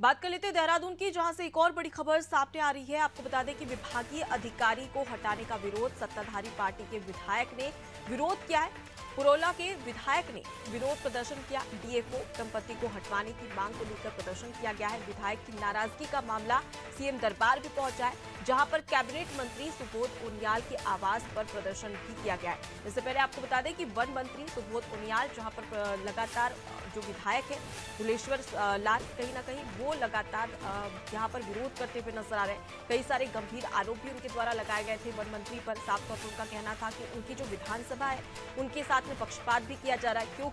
बात कर लेते हैं देहरादून की, जहां से एक और बड़ी खबर सामने आ रही है। आपको बता दें कि विभागीय अधिकारी को हटाने का विरोध सत्ताधारी पार्टी के विधायक ने विरोध किया है। पुरोला के विधायक ने विरोध प्रदर्शन किया। डीएफओ दंपति को हटवाने की मांग को लेकर प्रदर्शन किया गया है। विधायक की नाराजगी का मामला सीएम दरबार भी पहुंचा है, जहां पर कैबिनेट मंत्री सुबोध उनियाल के आवास पर प्रदर्शन भी किया गया है। इससे पहले आपको बता दें कि वन मंत्री सुबोध उनियाल, जहां पर लगातार जो विधायक है दुलेश्वर लाल, कहीं ना कहीं वो लगातार यहाँ पर विरोध करते हुए नजर आ रहे हैं। कई सारे गंभीर आरोप भी उनके द्वारा लगाए गए थे वन मंत्री पर। साफ तौर पर उनका कहना था कि उनकी जो विधानसभा है उनके साथ में पक्षपात भी किया जा रहा है, क्यों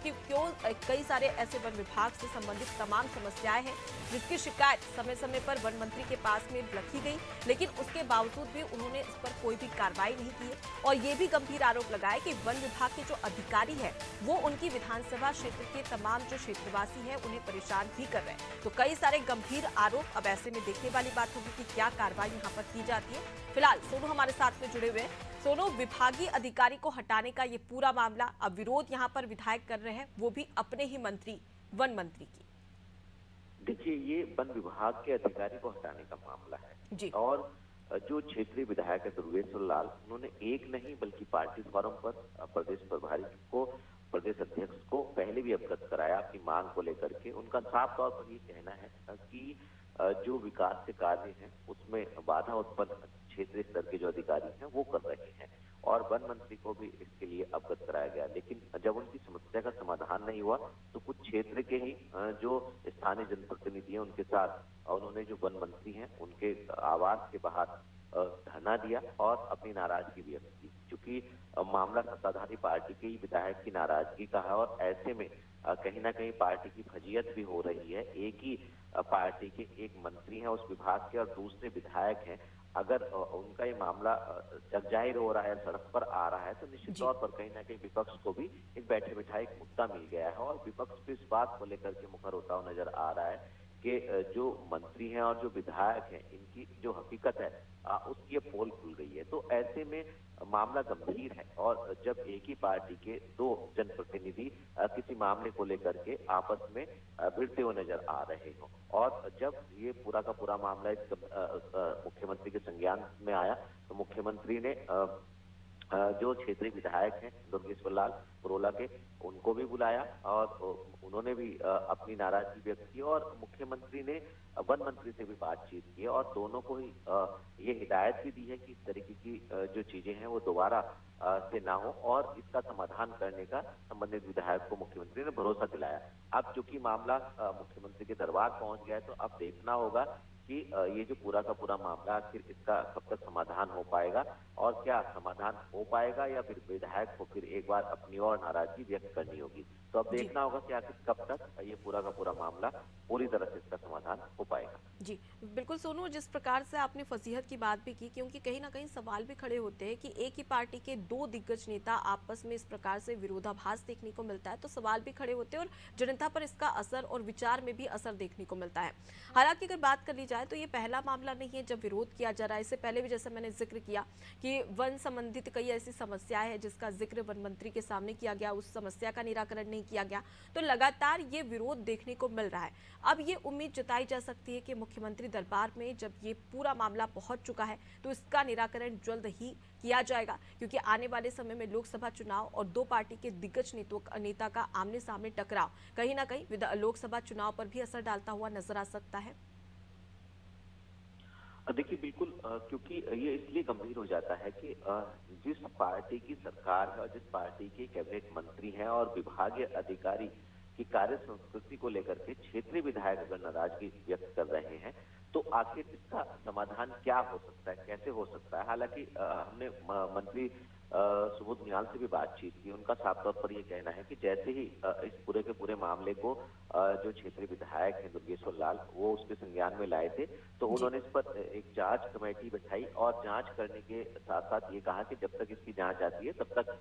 कई सारे ऐसे वन विभाग से संबंधित तमाम समस्याएं हैं जिसकी शिकायत समय समय पर वन मंत्री के पास में रखी गई, लेकिन उसके बावजूद भी उन्होंने इस पर कोई भी कार्रवाई नहीं की। और ये भी गंभीर आरोप लगाए कि वन विभाग के जो अधिकारी है वो उनकी विधानसभा क्षेत्र के तमाम जो क्षेत्रवासी हैं उन्हें परेशान भी कर रहे हैं। तो कई सारे गंभीर आरोप। अब ऐसे में देखने वाली बात होगी कि क्या कार्रवाई यहाँ पर की जाती है। फिलहाल सोनू हमारे साथ में जुड़े हुए हैं। सोनू, विभागीय अधिकारी को हटाने का ये पूरा मामला, अब विरोध यहाँ पर विधायक कर रहे हैं, वो भी अपने ही मंत्री, वन मंत्री की। देखिए, ये वन विभाग के अधिकारी को हटाने का मामला है जी। और जो क्षेत्रीय विधायक है दुर्गेश्वर लाल, उन्होंने एक नहीं बल्कि पार्टी फोरम पर प्रदेश प्रभारी को, प्रदेश अध्यक्ष को पहले भी अवगत कराया अपनी मांग को लेकर के। उनका साफ तौर पर ये कहना है कि जो विकास के कार्य हैं उसमें बाधा उत्पन्न क्षेत्रीय स्तर के जो अधिकारी हैं वो कर रहे हैं और वन मंत्री को भी इसके लिए अवगत कराया गया। लेकिन जब उनकी समस्या का समाधान नहीं हुआ तो कुछ क्षेत्र के ही जो स्थानीय जनप्रतिनिधि हैं उनके साथ उन्होंने जो वन मंत्री हैं उनके आवास के बाहर धरना दिया और अपनी नाराजगी व्यक्त की। चूंकि मामला सत्ताधारी पार्टी के ही विधायक की नाराजगी का है और ऐसे में कहीं ना कहीं पार्टी की फजीयत भी हो रही है। एक ही पार्टी के एक मंत्री हैं उस विभाग के और दूसरे विधायक हैं। अगर उनका ये मामला जग जाहिर हो रहा है, सड़क पर आ रहा है, तो निश्चित तौर पर कहीं ना कहीं विपक्ष को भी एक बैठे बिठाए एक मुद्दा मिल गया है और विपक्ष भी इस बात को लेकर के मुखर होता हुआ नजर आ रहा है कि जो मंत्री हैं और जो विधायक हैं इनकी जो हकीकत है उसकी ये पोल खुल गई है। तो ऐसे में मामला गंभीर है और जब एक ही पार्टी के दो जनप्रतिनिधि किसी मामले को लेकर के आपस में भिड़ते हुए नजर आ रहे हो और जब ये पूरा का पूरा मामला मुख्यमंत्री के संज्ञान में आया तो मुख्यमंत्री ने जो क्षेत्रीय विधायक हैं दुर्गेश्वर लाल पुरोला के, उनको भी बुलाया और उन्होंने भी अपनी नाराजगी व्यक्त की और मुख्यमंत्री ने वन मंत्री से भी बातचीत की और दोनों को ही ये हिदायत भी दी है कि इस तरीके की जो चीजें हैं वो दोबारा से ना हो और इसका समाधान करने का संबंधित विधायक को मुख्यमंत्री ने भरोसा दिलाया। अब चूंकि मामला मुख्यमंत्री के दरबार पहुंच गया है तो अब देखना होगा कि ये जो पूरा का पूरा मामला आखिर इसका कब तक समाधान हो पाएगा और क्या समाधान हो पाएगा या फिर विधायक को फिर एक बार अपनी और नाराजगी व्यक्त करनी होगी। तो अब देखना होगा कि आखिर कब तक ये पूरा का पूरा मामला पूरी तरह से इसका समाधान हो पाएगा। जी बिल्कुल सोनू, जिस प्रकार से आपने फजीहत की बात भी की, क्योंकि कहीं ना कहीं सवाल भी खड़े होते हैं कि एक ही पार्टी के दो दिग्गज नेता आपस में इस प्रकार से विरोधाभास देखने को मिलता है, तो सवाल भी खड़े होते हैं और जनता पर इसका असर और विचार में भी असर देखने को मिलता है। हालांकि अगर बात कर ली जाए तो ये पहला मामला नहीं है जब विरोध किया जा रहा है। इससे पहले भी जैसे मैंने जिक्र किया कि वन संबंधित कई ऐसी समस्याएं हैं जिसका जिक्र वन मंत्री के सामने किया गया, उस समस्या का निराकरण नहीं किया गया, तो लगातार ये विरोध देखने को मिल रहा है। अब ये उम्मीद जताई जा सकती है कि मुख्यमंत्री दरबार में जब ये पूरा मामला पहुंच चुका है तो इसका निराकरण जल्द ही किया जाएगा, क्योंकि आने वाले समय में लोकसभा चुनाव और दो पार्टी के दिग्गज नेता का आमने सामने टकराव कहीं ना कहीं लोकसभा चुनाव पर भी असर डालता हुआ नजर आ सकता है। देखिए, बिल्कुल, क्योंकि ये इसलिए गंभीर हो जाता है कि जिस पार्टी की सरकार है और जिस पार्टी के कैबिनेट मंत्री हैं और विभागीय अधिकारी की कार्य संस्कृति को लेकर के क्षेत्रीय विधायक अगर नाराजगी व्यक्त कर रहे हैं तो आखिर इसका समाधान क्या हो सकता है, कैसे हो सकता है। हालांकि हमने मंत्री सुबोध उनियाल से भी बातचीत की। उनका साफ तौर पर यह कहना है कि जैसे ही इस पूरे के पूरे मामले को जो क्षेत्रीय विधायक है दुर्गेश्वर लाल वो उसके संज्ञान में लाए थे तो उन्होंने इस पर एक जांच कमेटी बैठाई और जांच करने के साथ साथ ये कहा कि जब तक इसकी जांच आती है तब तक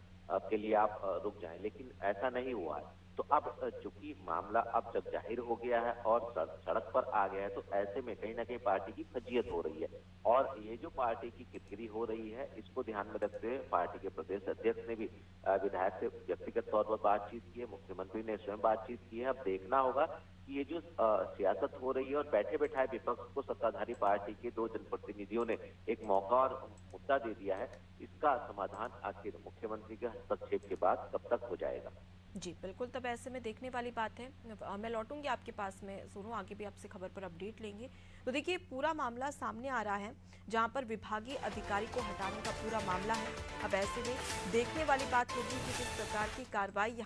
के लिए आप रुक जाएं, लेकिन ऐसा नहीं हुआ है। तो अब चूंकि मामला अब जब जाहिर हो गया है और सड़क पर आ गया है, तो ऐसे में कहीं ना कहीं पार्टी की फजीयत हो रही है। और ये जो पार्टी की किरकिरी हो रही है, इसको ध्यान में रखते हुए पार्टी के प्रदेश अध्यक्ष ने भी विधायक से व्यक्तिगत तौर पर बातचीत की है, मुख्यमंत्री ने स्वयं बातचीत की है। अब देखना होगा कि ये जो सियासत हो रही है और बैठे बैठाए विपक्ष को सत्ताधारी पार्टी के दो जनप्रतिनिधियों ने एक मौका और मुद्दा दे दिया है, इसका समाधान आखिर मुख्यमंत्री के हस्तक्षेप के बाद कब तक हो जाएगा। जी बिल्कुल, तब ऐसे में देखने वाली बात है। मैं लौटूंगी आपके पास में, सुनो आगे भी आपसे खबर पर अपडेट लेंगे। तो देखिए, पूरा मामला सामने आ रहा है जहां पर विभागीय अधिकारी को हटाने का पूरा मामला है। अब ऐसे में देखने वाली बात होगी कि किस प्रकार की कार्रवाई